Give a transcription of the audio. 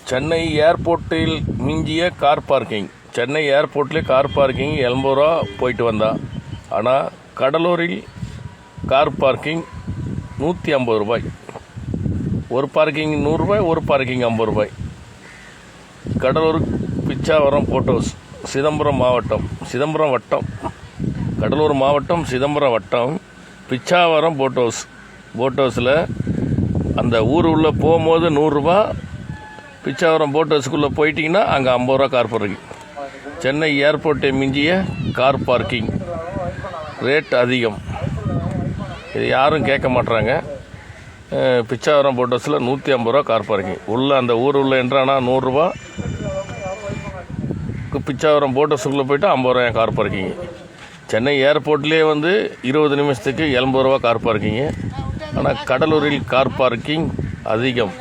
சென்னை ஏர்போர்ட்டில் மிஞ்சிய car parking. Chennai ஏர்போர்ட்லேயே கார் பார்க்கிங் 80 ரூபா போயிட்டு வந்தான். ஆனால் கடலூரில் கார் பார்க்கிங் 150 ரூபாய். ஒரு பார்க்கிங் 100 ரூபாய், ஒரு பார்க்கிங் 50 ரூபாய். கடலூர் பிச்சாவரம் போட் ஹவுஸ், சிதம்பரம் வட்டம், கடலூர் மாவட்டம் சிதம்பரம் வட்டம், பிச்சாவரம் போட் ஹவுஸில் அந்த ஊர் உள்ளே போகும்போது 100 ரூபா, பிச்சாவரம் போட் ஹவுஸுக்குள்ளே போயிட்டிங்கன்னா அங்கே 50 ரூபா கார் பார்க்கிங். சென்னை ஏர்போர்ட்டை மிஞ்சிய கார் பார்க்கிங் ரேட் அதிகம். இது யாரும் கேட்க மாட்டுறாங்க. பிச்சாவரம் போட் ஹவுஸில் 150 ரூபா கார் பார்க்கிங். உள்ளே அந்த ஊர் உள்ள என்றானா 100 ரூபா, பிச்சாவரம் போட் ஹவுஸுக்குள்ளே போய்ட்டு 50 ரூபா கார் பார்க்கிங். சென்னை ஏர்போர்ட்லேயே 20 நிமிஷத்துக்கு 80 ரூபா கார் பார்க்கிங்கு. ஆனால் கடலூரில் கார் பார்க்கிங் அதிகம்.